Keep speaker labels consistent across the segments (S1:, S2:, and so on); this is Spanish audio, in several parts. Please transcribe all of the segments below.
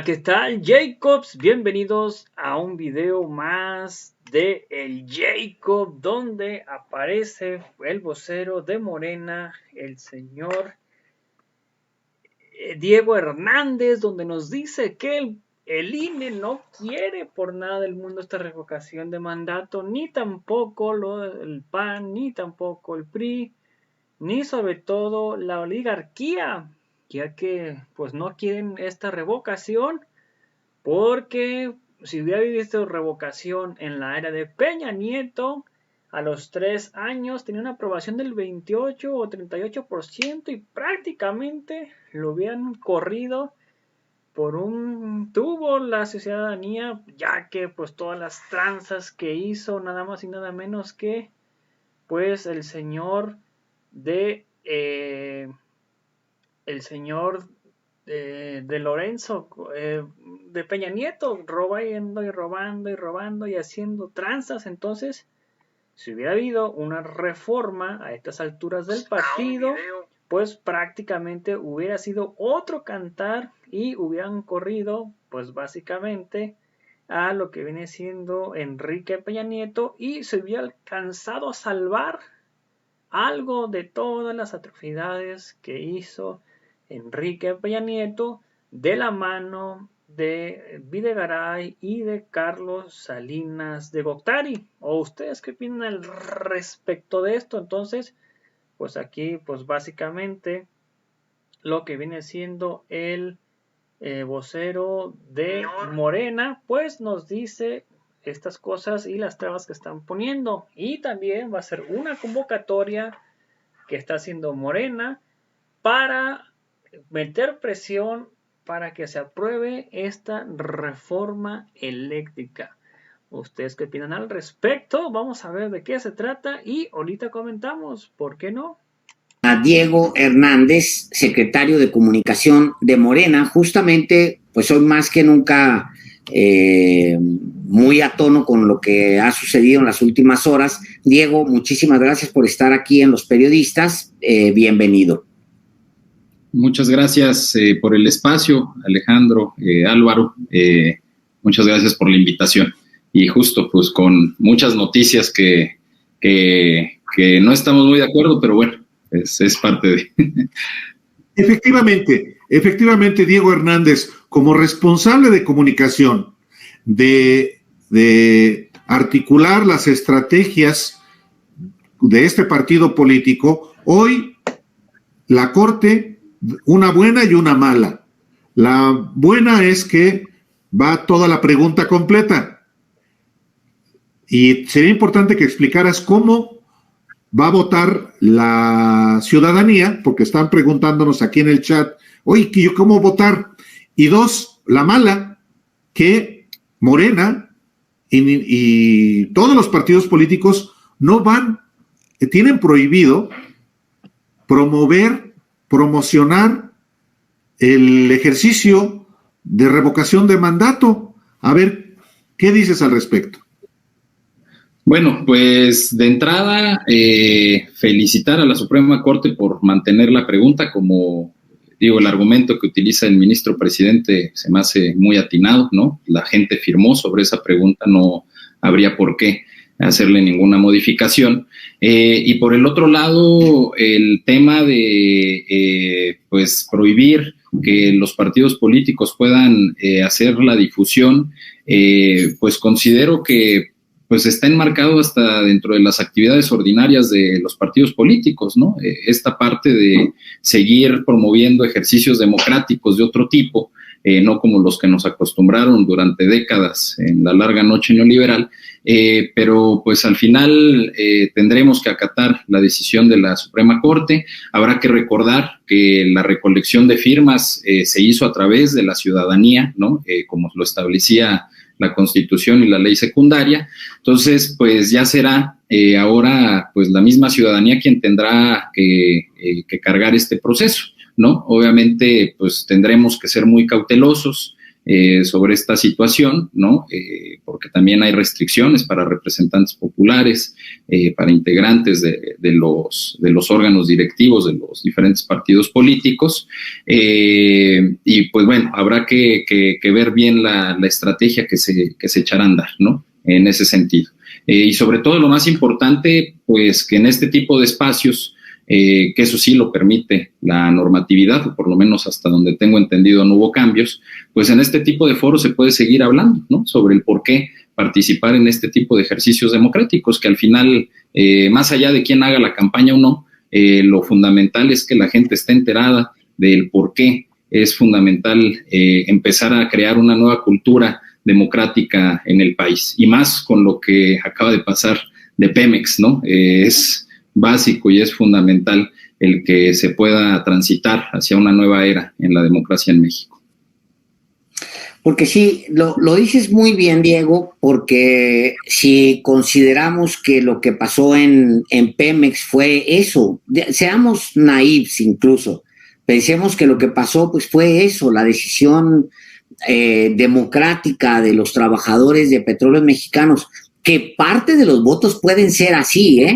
S1: ¿Qué tal, Jacobs? Bienvenidos a un video más de El Jacob, donde aparece el vocero de Morena, el señor Diego Hernández, donde nos dice que el INE no quiere por nada del mundo esta revocación de mandato, ni tampoco el PAN, ni tampoco el PRI, ni sobre todo la oligarquía, ya que pues no quieren esta revocación. Porque si hubiera visto revocación en la era de Peña Nieto, a los 3 años tenía una aprobación del 28 o 38% y prácticamente lo hubieran corrido por un tubo la ciudadanía, ya que pues todas las tranzas que hizo, nada más y nada menos que pues el señor de Lorenzo, de Peña Nieto, robando y robando y robando y haciendo tranzas. Entonces, si hubiera habido una reforma a estas alturas del partido, pues prácticamente hubiera sido otro cantar y hubieran corrido, pues básicamente, a lo que viene siendo Enrique Peña Nieto y se hubiera alcanzado a salvar algo de todas las atrocidades que hizo Enrique Peña Nieto de la mano de Videgaray y de Carlos Salinas de Gortari. ¿O ustedes qué opinan al respecto de esto? Entonces, pues aquí, pues básicamente lo que viene siendo el vocero de Morena, pues nos dice estas cosas y las trabas que están poniendo. Y también va a ser una convocatoria que está haciendo Morena para meter presión para que se apruebe esta reforma eléctrica. ¿Ustedes qué opinan al respecto? Vamos a ver de qué se trata y ahorita comentamos, ¿por qué no?
S2: A Diego Hernández, secretario de Comunicación de Morena, justamente, pues hoy más que nunca muy a tono con lo que ha sucedido en las últimas horas. Diego, muchísimas gracias por estar aquí en Los Periodistas. Bienvenido.
S3: Muchas gracias por el espacio, Alejandro, Álvaro. Muchas gracias por la invitación. Y justo, pues con muchas noticias que no estamos muy de acuerdo, pero bueno, es parte de...
S4: Efectivamente, Diego Hernández, como responsable de comunicación, de articular las estrategias de este partido político, hoy la Corte, una buena y una mala. La buena es que va toda la pregunta completa. Y sería importante que explicaras cómo va a votar la ciudadanía, porque están preguntándonos aquí en el chat, oye, ¿cómo votar? Y dos, la mala, que Morena y todos los partidos políticos no van, tienen prohibido promocionar el ejercicio de revocación de mandato. A ver, ¿qué dices al respecto?
S3: Bueno, pues de entrada, felicitar a la Suprema Corte por mantener la pregunta. Como digo, el argumento que utiliza el ministro presidente se me hace muy atinado, ¿no? La gente firmó sobre esa pregunta, no habría por qué hacerle ninguna modificación. Y por el otro lado, el tema de pues prohibir que los partidos políticos puedan hacer la difusión, pues considero que pues está enmarcado hasta dentro de las actividades ordinarias de los partidos políticos, ¿no? Esta parte de seguir promoviendo ejercicios democráticos de otro tipo, no como los que nos acostumbraron durante décadas en la larga noche neoliberal, pero pues al final tendremos que acatar la decisión de la Suprema Corte. Habrá que recordar que la recolección de firmas se hizo a través de la ciudadanía, ¿no? Como lo establecía la Constitución y la ley secundaria. Entonces, pues ya será ahora pues la misma ciudadanía quien tendrá que cargar este proceso, ¿no? Obviamente, pues tendremos que ser muy cautelosos sobre esta situación, ¿no? Porque también hay restricciones para representantes populares, para integrantes de los órganos directivos de los diferentes partidos políticos, y pues bueno, habrá que ver bien la estrategia que se echará a andar, ¿no? En ese sentido. Y sobre todo lo más importante, pues que en este tipo de espacios, que eso sí lo permite la normatividad, o por lo menos hasta donde tengo entendido no hubo cambios, pues en este tipo de foros se puede seguir hablando, ¿no? Sobre el por qué participar en este tipo de ejercicios democráticos, que al final, más allá de quién haga la campaña o no, lo fundamental es que la gente esté enterada del por qué es fundamental empezar a crear una nueva cultura democrática en el país, y más con lo que acaba de pasar de Pemex, ¿no? Es básico y es fundamental el que se pueda transitar hacia una nueva era en la democracia en México.
S2: Porque sí, lo dices muy bien, Diego, porque si consideramos que lo que pasó en Pemex fue eso, seamos naivos incluso, pensemos que lo que pasó pues fue eso, la decisión democrática de los trabajadores de Petróleos Mexicanos, que parte de los votos pueden ser así,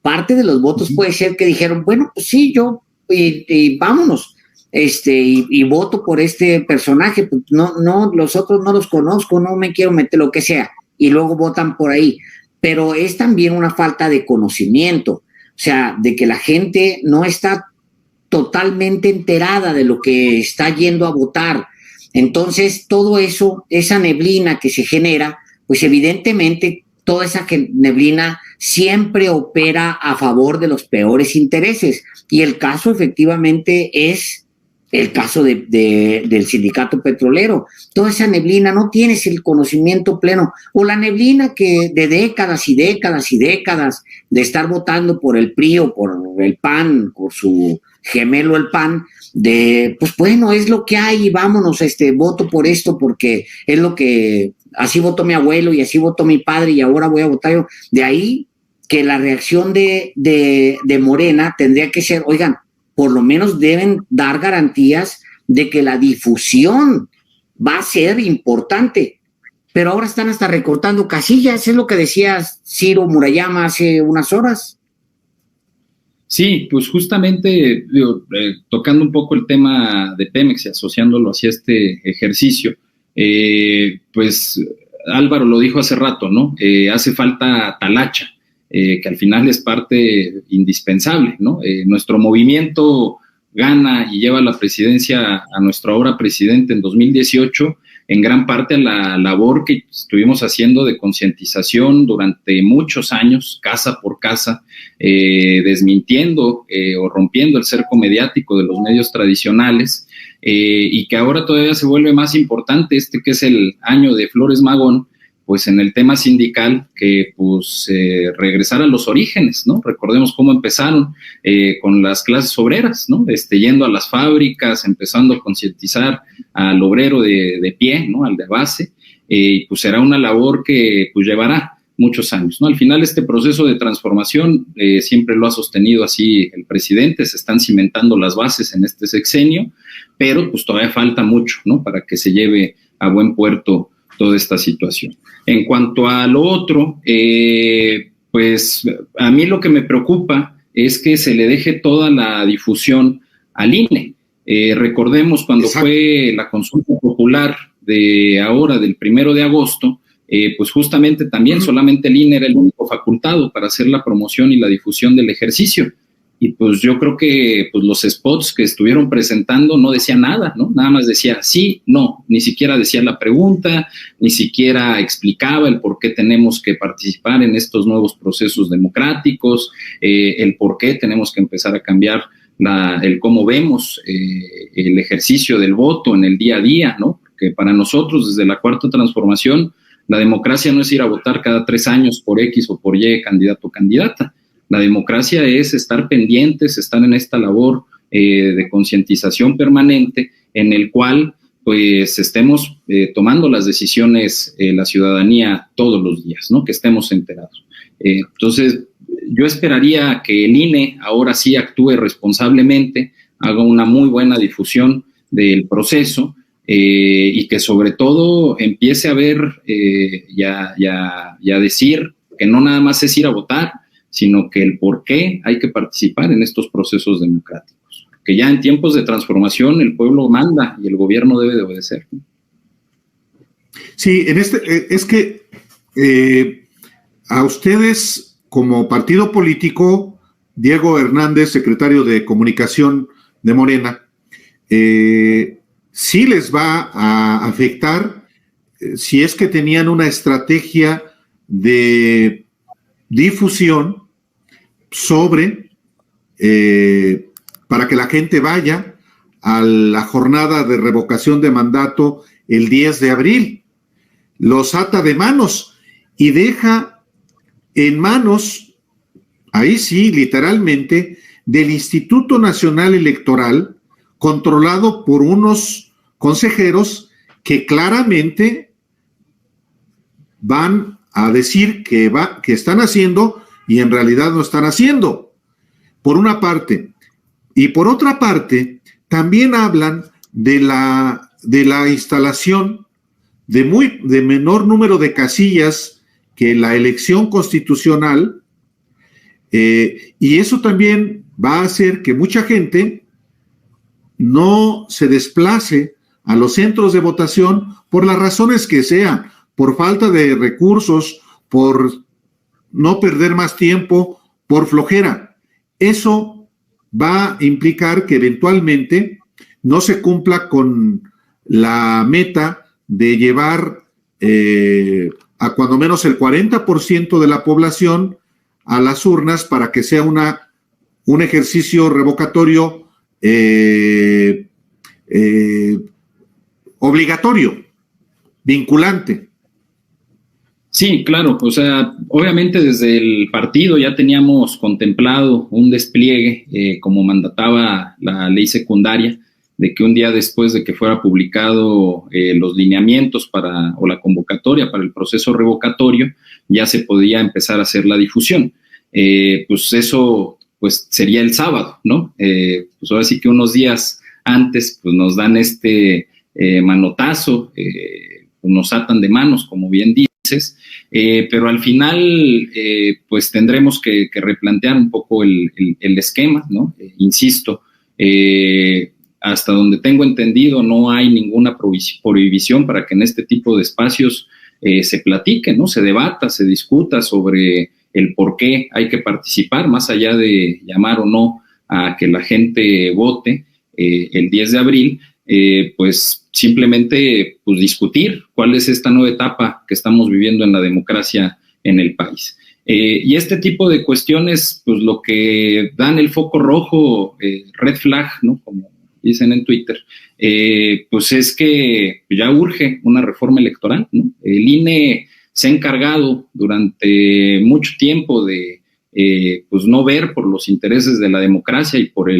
S2: parte de los votos puede ser que dijeron, bueno, pues sí, yo, y vámonos, y voto por este personaje, pues no, los otros no los conozco, no me quiero meter, lo que sea, y luego votan por ahí. Pero es también una falta de conocimiento, o sea, de que la gente no está totalmente enterada de lo que está yendo a votar. Entonces, todo eso, esa neblina que se genera, pues evidentemente toda esa neblina siempre opera a favor de los peores intereses. Y el caso efectivamente es el caso del sindicato petrolero. Toda esa neblina, no tienes el conocimiento pleno, o la neblina que de décadas y décadas y décadas de estar votando por el PRI o por el PAN, por su gemelo el PAN, de pues bueno, es lo que hay y vámonos, voto por esto porque es lo que, así votó mi abuelo y así votó mi padre y ahora voy a votar yo. De ahí que la reacción de Morena tendría que ser, oigan, por lo menos deben dar garantías de que la difusión va a ser importante. Pero ahora están hasta recortando casillas, es lo que decía Ciro Murayama hace unas horas.
S3: Sí, pues justamente tocando un poco el tema de Pemex y asociándolo hacia este ejercicio, pues Álvaro lo dijo hace rato, ¿no? Hace falta talacha, que al final es parte indispensable, ¿no? Nuestro movimiento gana y lleva la presidencia a nuestro ahora presidente en 2018, en gran parte a la labor que estuvimos haciendo de concientización durante muchos años, casa por casa, desmintiendo o rompiendo el cerco mediático de los medios tradicionales, y que ahora todavía se vuelve más importante que es el año de Flores Magón, pues en el tema sindical, que pues regresar a los orígenes, ¿no? Recordemos cómo empezaron con las clases obreras, ¿no? Yendo a las fábricas, empezando a concientizar al obrero de pie, ¿no? Al de base, y pues será una labor que pues llevará muchos años, ¿no? Al final este proceso de transformación siempre lo ha sostenido así el presidente, se están cimentando las bases en este sexenio, pero pues todavía falta mucho, ¿no? Para que se lleve a buen puerto toda esta situación. En cuanto a lo otro, pues a mí lo que me preocupa es que se le deje toda la difusión al INE. Recordemos cuando fue la consulta popular de ahora, del 1 de agosto, pues justamente también solamente el INE era el único facultado para hacer la promoción y la difusión del ejercicio. Y pues yo creo que pues los spots que estuvieron presentando no decían nada, ¿no? Nada más decía sí, no, ni siquiera decía la pregunta, ni siquiera explicaba el por qué tenemos que participar en estos nuevos procesos democráticos, el por qué tenemos que empezar a cambiar el cómo vemos el ejercicio del voto en el día a día, ¿no? Porque para nosotros, desde la Cuarta Transformación, la democracia no es ir a votar cada 3 años por X o por Y candidato o candidata. La democracia es estar pendientes, estar en esta labor de concientización permanente en el cual pues estemos tomando las decisiones la ciudadanía todos los días, ¿no? Que estemos enterados. Entonces, yo esperaría que el INE ahora sí actúe responsablemente, haga una muy buena difusión del proceso, y que sobre todo empiece a ver y a decir que no nada más es ir a votar, sino que el por qué hay que participar en estos procesos democráticos. Que ya en tiempos de transformación el pueblo manda y el gobierno debe de obedecer.
S4: Sí, es que a ustedes como partido político, Diego Hernández, secretario de Comunicación de Morena, sí les va a afectar si es que tenían una estrategia de difusión sobre para que la gente vaya a la jornada de revocación de mandato el 10 de abril. Los ata de manos y deja en manos, ahí sí, literalmente, del Instituto Nacional Electoral, controlado por unos consejeros que claramente van a decir que están haciendo y en realidad no están haciendo, por una parte. Y por otra parte, también hablan de la instalación de menor número de casillas que la elección constitucional, y eso también va a hacer que mucha gente no se desplace a los centros de votación por las razones que sean, por falta de recursos, por no perder más tiempo, por flojera. Eso va a implicar que eventualmente no se cumpla con la meta de llevar a cuando menos el 40% de la población a las urnas para que sea un ejercicio revocatorio obligatorio, vinculante.
S3: Sí, claro, o sea, obviamente desde el partido ya teníamos contemplado un despliegue, como mandataba la ley secundaria, de que un día después de que fuera publicado los lineamientos o la convocatoria para el proceso revocatorio, ya se podía empezar a hacer la difusión. Pues eso pues sería el sábado, ¿no? Pues ahora sí que unos días antes pues nos dan este manotazo, nos atan de manos, como bien dices, pero al final pues tendremos que replantear un poco el esquema, ¿no? Insisto, hasta donde tengo entendido no hay ninguna prohibición para que en este tipo de espacios se platique, ¿no? Se debata, se discuta sobre el por qué hay que participar, más allá de llamar o no a que la gente vote el 10 de abril, pues simplemente pues, discutir cuál es esta nueva etapa que estamos viviendo en la democracia en el país. Y este tipo de cuestiones, pues lo que dan el foco rojo, red flag, ¿no? Como dicen en Twitter, pues es que ya urge una reforma electoral, ¿no? El INE se ha encargado durante mucho tiempo de pues no ver por los intereses de la democracia y por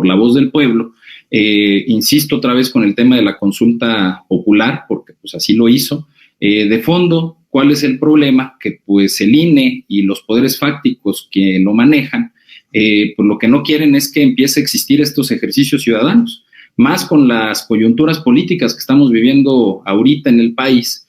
S3: la voz del pueblo. Insisto otra vez con el tema de la consulta popular, porque pues así lo hizo. De fondo, ¿cuál es el problema? Que pues el INE y los poderes fácticos que lo manejan, pues lo que no quieren es que empiece a existir estos ejercicios ciudadanos, más con las coyunturas políticas que estamos viviendo ahorita en el país.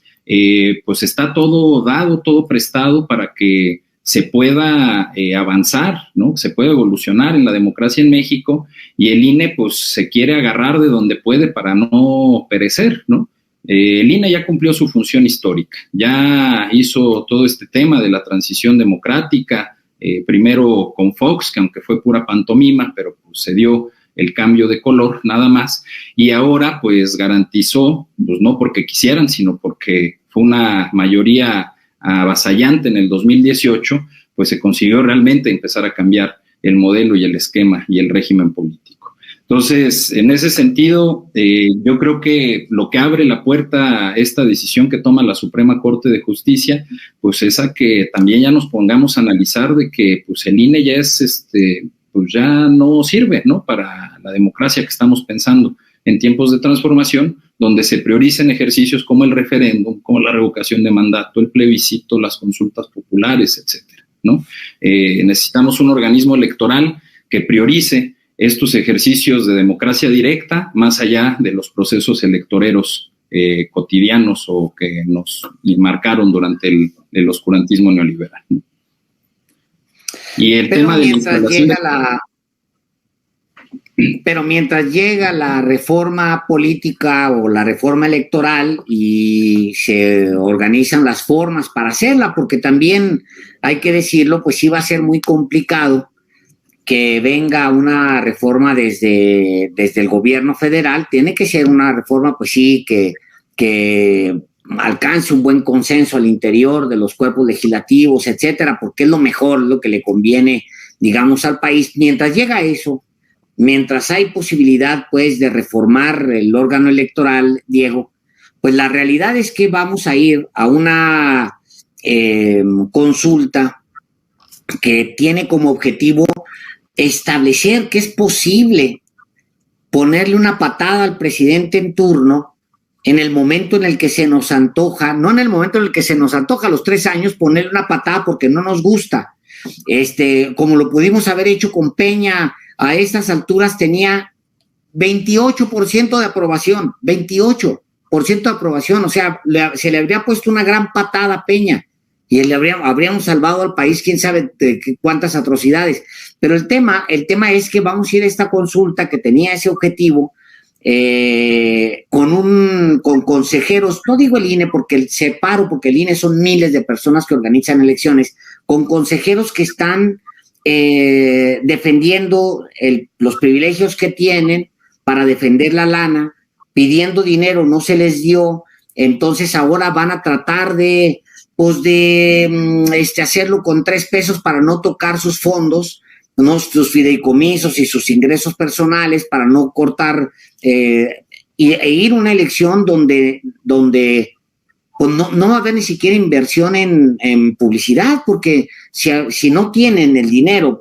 S3: Pues está todo dado, todo prestado para que se pueda avanzar, ¿no? Se puede evolucionar en la democracia en México, y el INE pues se quiere agarrar de donde puede para no perecer, ¿no? El INE ya cumplió su función histórica, ya hizo todo este tema de la transición democrática, primero con Fox, que aunque fue pura pantomima, pero pues se dio el cambio de color nada más, y ahora pues garantizó, pues no porque quisieran, sino porque fue una mayoría avasallante en el 2018, pues se consiguió realmente empezar a cambiar el modelo y el esquema y el régimen político. Entonces, en ese sentido, yo creo que lo que abre la puerta a esta decisión que toma la Suprema Corte de Justicia, pues es a que también ya nos pongamos a analizar de que pues el INE ya es, pues ya no sirve, ¿no? Para la democracia que estamos pensando en tiempos de transformación, donde se prioricen ejercicios como el referéndum, como la revocación de mandato, el plebiscito, las consultas populares, etcétera, ¿no? Necesitamos un organismo electoral que priorice estos ejercicios de democracia directa más allá de los procesos electoreros cotidianos o que nos marcaron durante el oscurantismo neoliberal. Y el tema de
S2: Pero mientras llega la reforma política o la reforma electoral y se organizan las formas para hacerla, porque también hay que decirlo, pues sí va a ser muy complicado que venga una reforma desde el gobierno federal. Tiene que ser una reforma, pues sí, que alcance un buen consenso al interior de los cuerpos legislativos, etcétera, porque es lo mejor, lo que le conviene, digamos, al país. Mientras llega eso, mientras hay posibilidad, pues, de reformar el órgano electoral, Diego, pues la realidad es que vamos a ir a una consulta que tiene como objetivo establecer que es posible ponerle una patada al presidente en turno en el momento en el que se nos antoja, no en el momento en el que se nos antoja, a los 3 años, ponerle una patada porque no nos gusta. Como lo pudimos haber hecho con Peña. A estas alturas tenía 28% de aprobación, 28% de aprobación, o sea, se le habría puesto una gran patada a Peña y habríamos salvado al país quién sabe de cuántas atrocidades. Pero el tema es que vamos a ir a esta consulta que tenía ese objetivo con consejeros, no digo el INE porque porque el INE son miles de personas que organizan elecciones, con consejeros que están defendiendo los privilegios que tienen para defender la lana, pidiendo dinero, no se les dio, entonces ahora van a tratar de hacerlo con 3 pesos para no tocar sus fondos, ¿no? Sus fideicomisos y sus ingresos personales para no cortar e ir a una elección donde pues no va a haber ni siquiera inversión en publicidad, porque si no tienen el dinero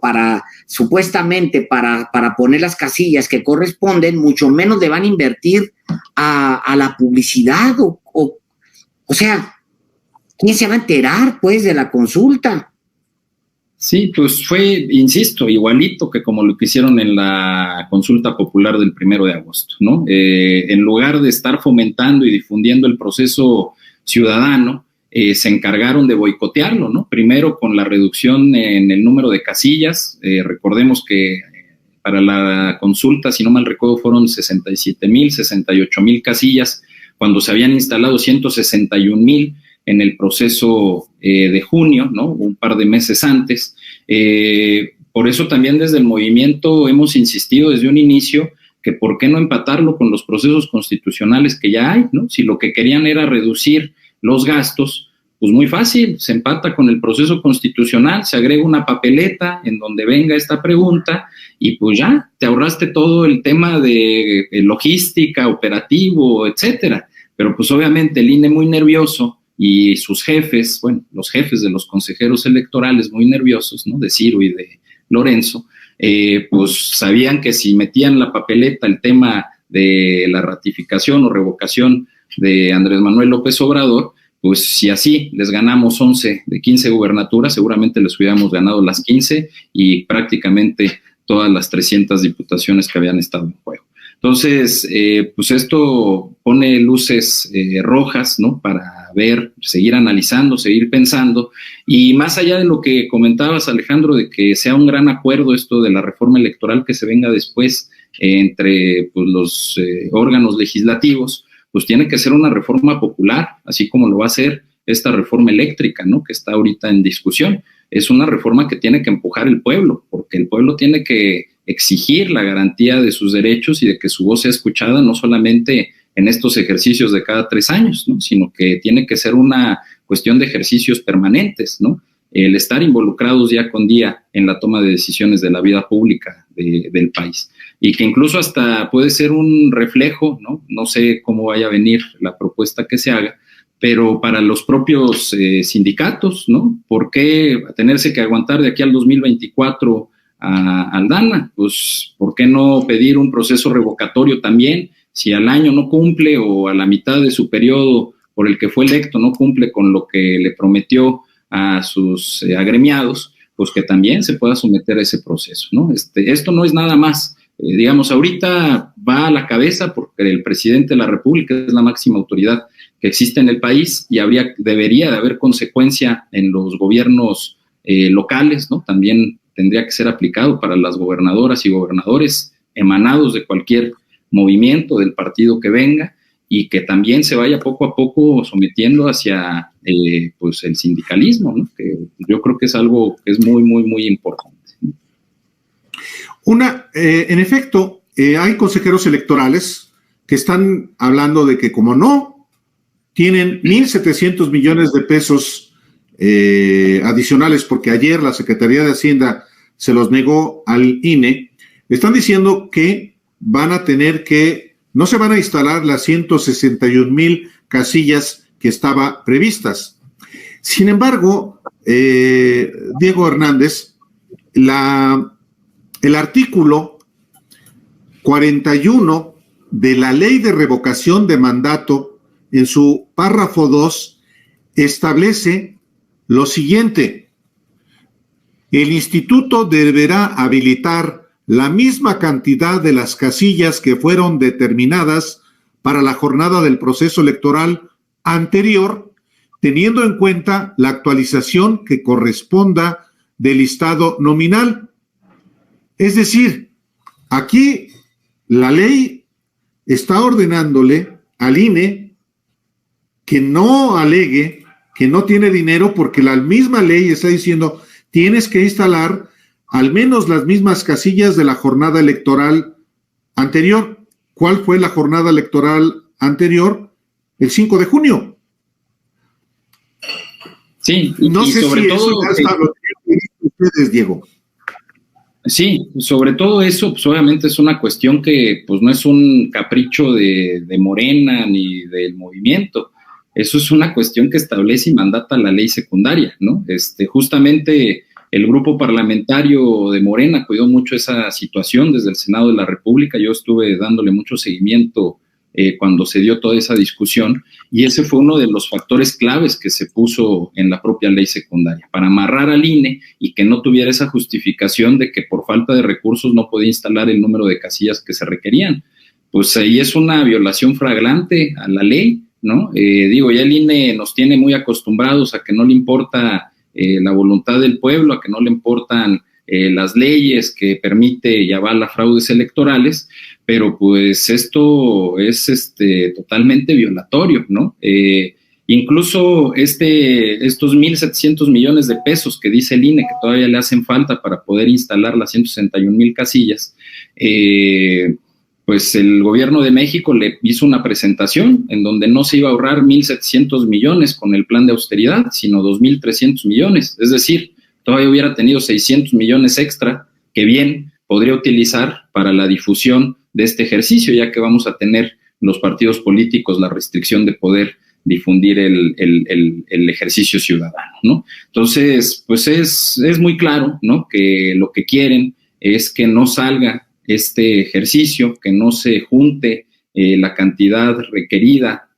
S2: supuestamente para poner las casillas que corresponden, mucho menos le van a invertir a la publicidad. O sea, ¿quién se va a enterar, pues, de la consulta?
S3: Sí, pues fue, insisto, igualito que como lo que hicieron en la consulta popular del 1 de agosto, ¿no? En lugar de estar fomentando y difundiendo el proceso ciudadano, se encargaron de boicotearlo, ¿no? Primero con la reducción en el número de casillas. Recordemos que para la consulta, si no mal recuerdo, fueron 67,000, 68,000 casillas, cuando se habían instalado 161,000 en el proceso de junio, ¿no? Un par de meses antes. Por eso también desde el movimiento hemos insistido desde un inicio que por qué no empatarlo con los procesos constitucionales que ya hay, ¿no? Si lo que querían era reducir los gastos, pues muy fácil, se empata con el proceso constitucional, se agrega una papeleta en donde venga esta pregunta y pues ya, te ahorraste todo el tema de logística, operativo, etcétera. Pero pues obviamente el INE muy nervioso y sus jefes, bueno, los jefes de los consejeros electorales muy nerviosos, ¿no? De Ciro y de Lorenzo, pues sabían que si metían la papeleta el tema de la ratificación o revocación de Andrés Manuel López Obrador, pues si así les ganamos 11 de 15 gubernaturas, seguramente les hubiéramos ganado las 15 y prácticamente todas las 300 diputaciones que habían estado en juego. Entonces, pues esto pone luces rojas, ¿no? Para ver, seguir analizando, seguir pensando, y más allá de lo que comentabas, Alejandro, de que sea un gran acuerdo esto de la reforma electoral que se venga después entre pues, los órganos legislativos, pues tiene que ser una reforma popular, así como lo va a ser esta reforma eléctrica, ¿no? Que está ahorita en discusión. Es una reforma que tiene que empujar el pueblo, porque el pueblo tiene que exigir la garantía de sus derechos y de que su voz sea escuchada no solamente en estos ejercicios de cada 3 años, ¿no? Sino que tiene que ser una cuestión de ejercicios permanentes, ¿no? El estar involucrados día con día en la toma de decisiones de la vida pública del país. Y que incluso hasta puede ser un reflejo, ¿no? No sé cómo vaya a venir la propuesta que se haga, pero para los propios sindicatos, ¿no? ¿Por qué tenerse que aguantar de aquí al 2024 a Aldana? Pues, ¿por qué no pedir un proceso revocatorio también? Si al año no cumple o a la mitad de su periodo por el que fue electo no cumple con lo que le prometió a sus agremiados, pues que también se pueda someter a ese proceso, ¿no? Esto no es nada más digamos, ahorita va a la cabeza porque el presidente de la República es la máxima autoridad que existe en el país y debería de haber consecuencia en los gobiernos locales, ¿no? También tendría que ser aplicado para las gobernadoras y gobernadores emanados de cualquier movimiento del partido que venga, y que también se vaya poco a poco sometiendo hacia pues el sindicalismo, ¿no? Que yo creo que es algo que es muy, muy, muy importante.
S4: En efecto, hay consejeros electorales que están hablando de que como no tienen 1,700 millones de pesos adicionales, porque ayer la Secretaría de Hacienda se los negó al INE, están diciendo que van a tener que, no se van a instalar las 161,000 casillas que estaban previstas. Sin embargo, Diego Hernández, el artículo 41 de la Ley de Revocación de Mandato, en su párrafo 2, establece lo siguiente: el instituto deberá habilitar la misma cantidad de las casillas que fueron determinadas para la jornada del proceso electoral anterior, teniendo en cuenta la actualización que corresponda del listado nominal. Es decir, aquí la ley está ordenándole al INE que no alegue que no tiene dinero, porque la misma ley está diciendo tienes que instalar al menos las mismas casillas de la jornada electoral anterior. ¿Cuál fue la jornada electoral anterior? El 5 de junio.
S3: Sí,
S4: no sé
S3: sobre
S4: si
S3: todo,
S4: eso ya está lo que dicen ustedes, Diego.
S3: Sí, sobre todo eso, pues obviamente es una cuestión que pues no es un capricho de Morena ni del movimiento. Eso es una cuestión que establece y mandata la ley secundaria, ¿no? Justamente el grupo parlamentario de Morena cuidó mucho esa situación desde el Senado de la República. Yo estuve dándole mucho seguimiento cuando se dio toda esa discusión, y ese fue uno de los factores claves que se puso en la propia ley secundaria, para amarrar al INE y que no tuviera esa justificación de que por falta de recursos no podía instalar el número de casillas que se requerían. Pues ahí es una violación flagrante a la ley, ¿no? Ya el INE nos tiene muy acostumbrados a que no le importa la voluntad del pueblo, a que no le importan las leyes que permite y avala fraudes electorales, pero pues esto es totalmente violatorio, ¿no? Incluso estos 1,700 millones de pesos que dice el INE que todavía le hacen falta para poder instalar las 161,000 casillas, pues el gobierno de México le hizo una presentación en donde no se iba a ahorrar 1,700 millones con el plan de austeridad, sino 2,300 millones. Es decir, todavía hubiera tenido 600 millones extra que bien podría utilizar para la difusión de este ejercicio, ya que vamos a tener los partidos políticos la restricción de poder difundir el ejercicio ciudadano, ¿no? Entonces, pues es muy claro, ¿no?, que lo que quieren es que no salga este ejercicio, que no se junte la cantidad requerida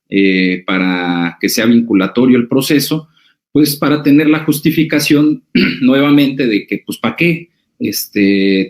S3: para que sea vinculatorio el proceso, pues para tener la justificación nuevamente de que, pues, ¿para qué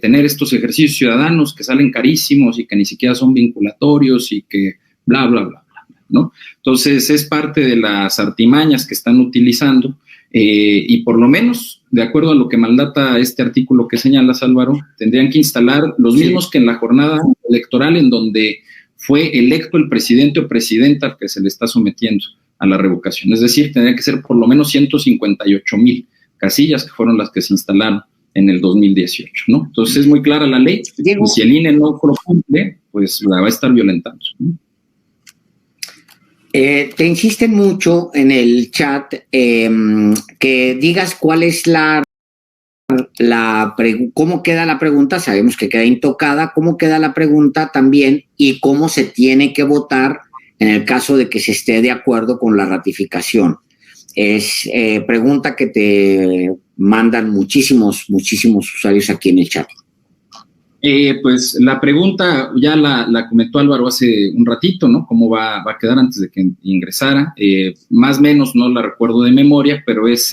S3: tener estos ejercicios ciudadanos que salen carísimos y que ni siquiera son vinculatorios y que bla, bla, bla, bla, ¿no? Entonces, es parte de las artimañas que están utilizando y por lo menos, de acuerdo a lo que mandata este artículo que señalas, Álvaro, tendrían que instalar los mismos que en la jornada electoral en donde fue electo el presidente o presidenta que se le está sometiendo a la revocación. Es decir, tendría que ser por lo menos 158,000 casillas, que fueron las que se instalaron en el 2018, ¿no? Entonces es muy clara la ley, Diego, y si el INE no lo cumple, pues la va a estar violentando, ¿no?
S2: Te insisten mucho en el chat que digas cuál es cómo queda la pregunta. Sabemos que queda intocada, cómo queda la pregunta también y cómo se tiene que votar en el caso de que se esté de acuerdo con la ratificación. Es pregunta que te mandan muchísimos usuarios aquí en el chat.
S3: Pues la pregunta ya la comentó Álvaro hace un ratito, ¿no? ¿Cómo va a quedar antes de que ingresara? Más o menos no la recuerdo de memoria, pero es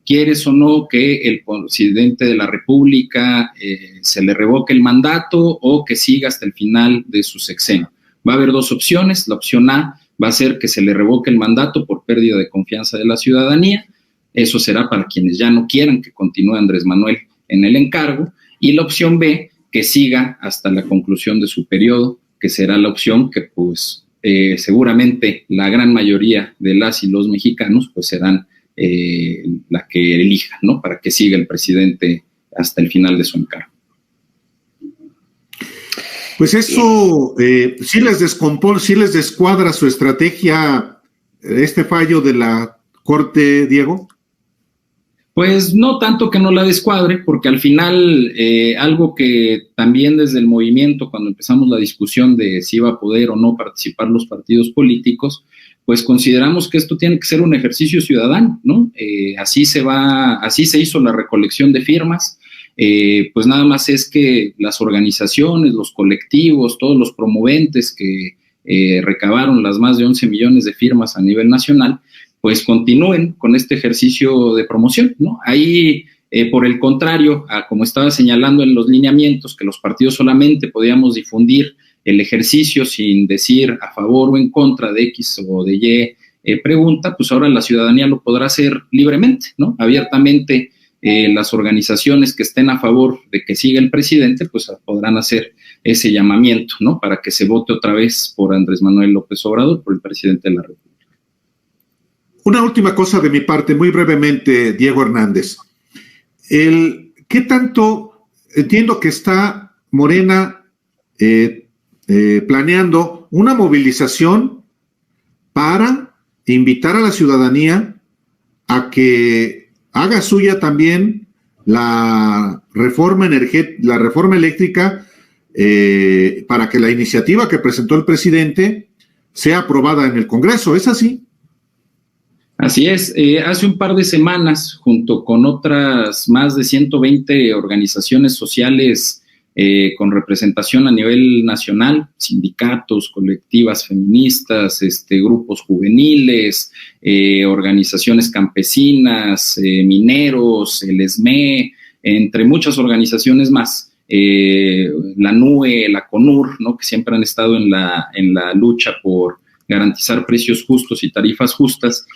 S3: ¿quieres o no que el presidente de la República se le revoque el mandato o que siga hasta el final de su sexenio? Va a haber dos opciones. La opción A va a ser que se le revoque el mandato por pérdida de confianza de la ciudadanía. Eso será para quienes ya no quieran que continúe Andrés Manuel en el encargo. Y la opción B, que siga hasta la conclusión de su periodo, que será la opción que pues seguramente la gran mayoría de las y los mexicanos pues serán la que elijan, ¿no? Para que siga el presidente hasta el final de su encargo.
S4: Pues eso sí les descuadra su estrategia, este fallo de la Corte, Diego.
S3: Pues no tanto que no la descuadre, porque al final algo que también desde el movimiento, cuando empezamos la discusión de si iba a poder o no participar los partidos políticos, pues consideramos que esto tiene que ser un ejercicio ciudadano, ¿no? Así se hizo la recolección de firmas. Pues nada más es que las organizaciones, los colectivos, todos los promoventes que recabaron las más de 11 millones de firmas a nivel nacional, pues continúen con este ejercicio de promoción, ¿no? Ahí, por el contrario, como estaba señalando en los lineamientos, que los partidos solamente podíamos difundir el ejercicio sin decir a favor o en contra de X o de Y pregunta, pues ahora la ciudadanía lo podrá hacer libremente, ¿no? Abiertamente. Las organizaciones que estén a favor de que siga el presidente, pues podrán hacer ese llamamiento, ¿no? Para que se vote otra vez por Andrés Manuel López Obrador, por el presidente de la República.
S4: Una última cosa de mi parte, muy brevemente, Diego Hernández. ¿Qué tanto entiendo que está Morena planeando una movilización para invitar a la ciudadanía a que haga suya también la reforma eléctrica para que la iniciativa que presentó el presidente sea aprobada en el Congreso? ¿Es así?
S3: Así es. Hace un par de semanas, junto con otras más de 120 organizaciones sociales con representación a nivel nacional, sindicatos, colectivas feministas, grupos juveniles, organizaciones campesinas, mineros, el ESME, entre muchas organizaciones más, la NUE, la CONUR, ¿no? Que siempre han estado en la lucha por garantizar precios justos y tarifas justas,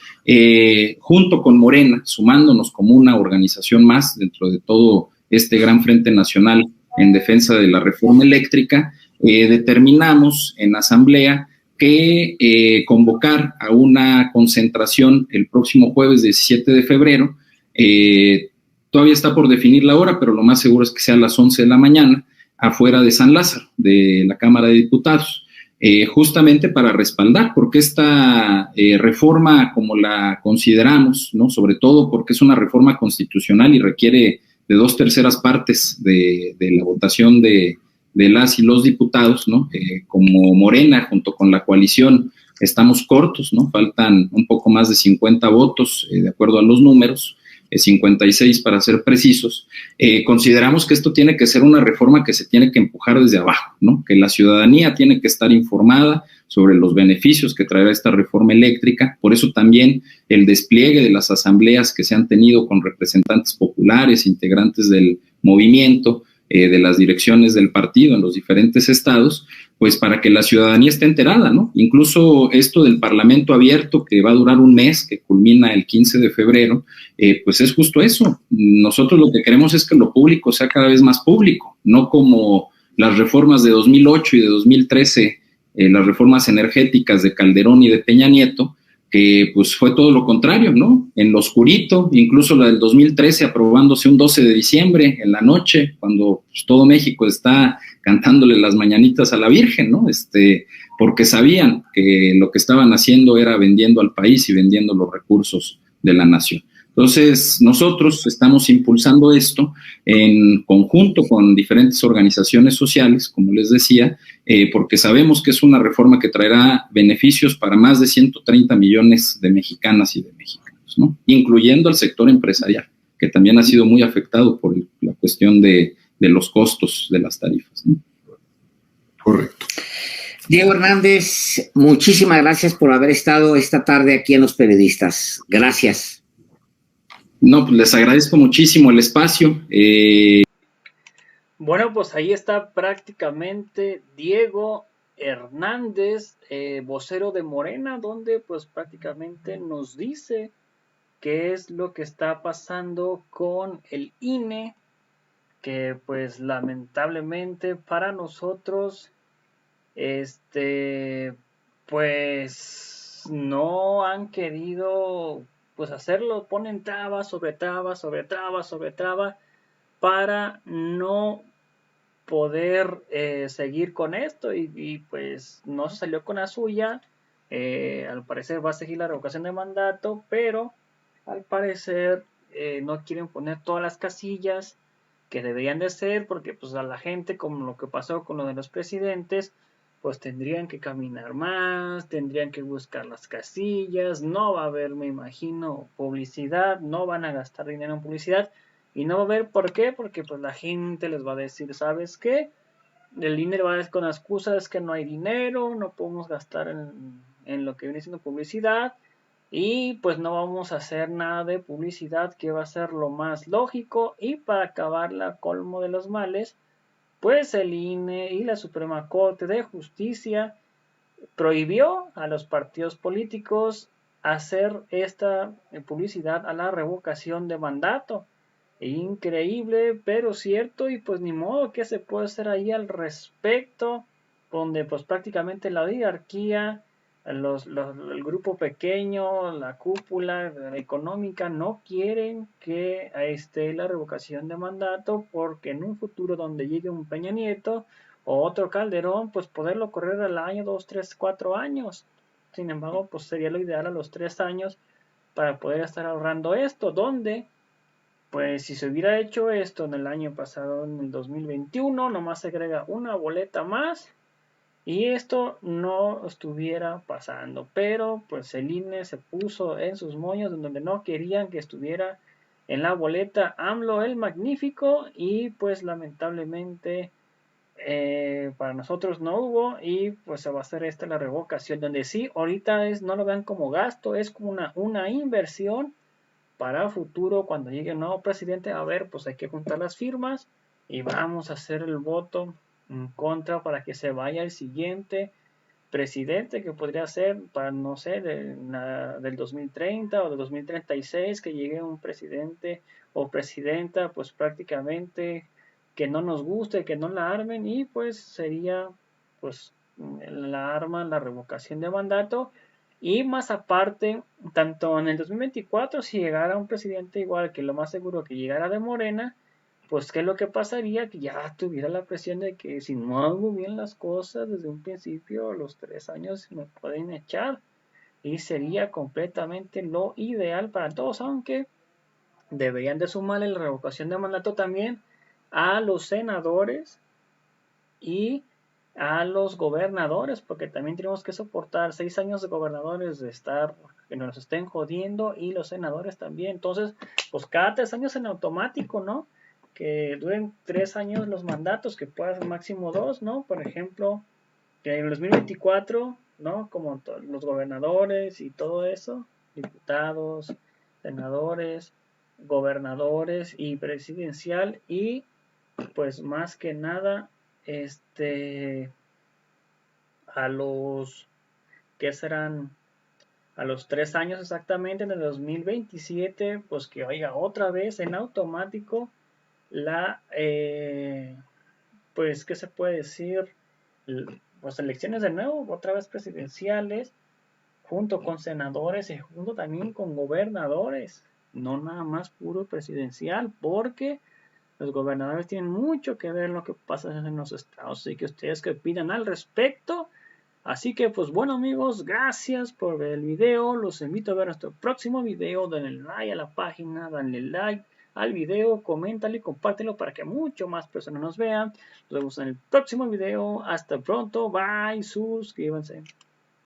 S3: junto con Morena, sumándonos como una organización más dentro de todo este gran frente nacional en defensa de la reforma eléctrica, determinamos en asamblea que convocar a una concentración el próximo jueves 17 de febrero, todavía está por definir la hora, pero lo más seguro es que sea a las 11 de la mañana, afuera de San Lázaro, de la Cámara de Diputados, justamente para respaldar, porque esta reforma, como la consideramos, ¿no? Sobre todo porque es una reforma constitucional y requiere de 2/3 partes de la votación de las y los diputados, ¿no? Como Morena, junto con la coalición, estamos cortos, ¿no? Faltan un poco más de 50 votos, de acuerdo a los números, 56 para ser precisos. Consideramos que esto tiene que ser una reforma que se tiene que empujar desde abajo, ¿no? Que la ciudadanía tiene que estar informada sobre los beneficios que traerá esta reforma eléctrica. Por eso también el despliegue de las asambleas que se han tenido con representantes populares, integrantes del movimiento, de las direcciones del partido en los diferentes estados, pues para que la ciudadanía esté enterada, ¿no? Incluso esto del Parlamento abierto, que va a durar un mes, que culmina el 15 de febrero, pues es justo eso. Nosotros lo que queremos es que lo público sea cada vez más público, no como las reformas de 2008 y de 2013, las reformas energéticas de Calderón y de Peña Nieto, que pues fue todo lo contrario, ¿no? En lo oscurito, incluso la del 2013 aprobándose un 12 de diciembre en la noche, cuando pues, todo México está cantándole las mañanitas a la Virgen, ¿no? Porque sabían que lo que estaban haciendo era vendiendo al país y vendiendo los recursos de la nación. Entonces, nosotros estamos impulsando esto en conjunto con diferentes organizaciones sociales, como les decía, porque sabemos que es una reforma que traerá beneficios para más de 130 millones de mexicanas y de mexicanos, ¿no? Incluyendo al sector empresarial, que también ha sido muy afectado por la cuestión de los costos de las tarifas, ¿no?
S4: Correcto.
S2: Diego Hernández, muchísimas gracias por haber estado esta tarde aquí en Los Periodistas. Gracias.
S3: No, pues les agradezco muchísimo el espacio.
S1: Bueno, pues ahí está prácticamente Diego Hernández, vocero de Morena, donde pues prácticamente nos dice qué es lo que está pasando con el INE, que pues lamentablemente para nosotros, pues no han querido pues hacerlo, ponen trabas sobre trabas sobre trabas sobre trabas para no poder seguir con esto y pues no se salió con la suya. Al parecer va a seguir la revocación de mandato, pero al parecer no quieren poner todas las casillas que deberían de ser, porque pues a la gente, como lo que pasó con lo de los presidentes, pues tendrían que caminar más, tendrían que buscar las casillas, no va a haber, me imagino, publicidad, no van a gastar dinero en publicidad, y no va a haber por qué, porque pues la gente les va a decir, ¿sabes qué? El dinero va a ser con excusas que no hay dinero, no podemos gastar en lo que viene siendo publicidad, y pues no vamos a hacer nada de publicidad, que va a ser lo más lógico. Y para acabar la colmo de los males, pues el INE y la Suprema Corte de Justicia prohibió a los partidos políticos hacer esta publicidad a la revocación de mandato. Increíble, pero cierto, y pues ni modo, ¿qué se puede hacer ahí al respecto? Donde pues prácticamente la oligarquía, el grupo pequeño, la cúpula económica no quieren que esté la revocación de mandato, porque en un futuro donde llegue un Peña Nieto o otro Calderón, pues poderlo correr al año, 2, 3, 4 años. Sin embargo, pues sería lo ideal a los 3 años para poder estar ahorrando esto, donde pues si se hubiera hecho esto en el año pasado, en el 2021, nomás se agrega una boleta más y esto no estuviera pasando. Pero pues el INE se puso en sus moños donde no querían que estuviera en la boleta AMLO el Magnífico, y pues lamentablemente para nosotros no hubo, y pues se va a hacer esta la revocación, donde sí, ahorita no lo vean como gasto, es como una inversión para futuro, cuando llegue un nuevo presidente. A ver, pues hay que juntar las firmas y vamos a hacer el voto en contra para que se vaya el siguiente presidente, que podría ser para, no sé, del 2030 o del 2036, que llegue un presidente o presidenta, pues prácticamente que no nos guste, que no la armen, y pues sería pues la arma, la revocación de mandato. Y más aparte, tanto en el 2024, si llegara un presidente igual, que lo más seguro que llegara de Morena, pues qué es lo que pasaría, que ya tuviera la presión de que si no hago bien las cosas desde un principio, los 3 años me pueden echar, y sería completamente lo ideal para todos, aunque deberían de sumarle la revocación de mandato también a los senadores y a los gobernadores, porque también tenemos que soportar 6 años de gobernadores de estar que nos estén jodiendo, y los senadores también. Entonces, pues cada 3 años en automático, ¿no? Que duren 3 años los mandatos, que puedan ser máximo 2, ¿no? Por ejemplo, que en el 2024, ¿no? Como los gobernadores y todo eso, diputados, senadores, gobernadores y presidencial, y pues más que nada, a los que serán a los 3 años exactamente, en el 2027, pues que oiga otra vez en automático la, pues, ¿qué se puede decir? Pues elecciones de nuevo, otra vez presidenciales, junto con senadores y junto también con gobernadores, no nada más puro presidencial, porque los gobernadores tienen mucho que ver en lo que pasa en los estados. Así que ustedes qué opinan al respecto. Así que pues bueno amigos, gracias por ver el video. Los invito a ver nuestro próximo video. Denle like a la página, denle like al video, coméntale y compártelo para que mucho más personas nos vean. Nos vemos en el próximo video. Hasta pronto, bye, suscríbanse.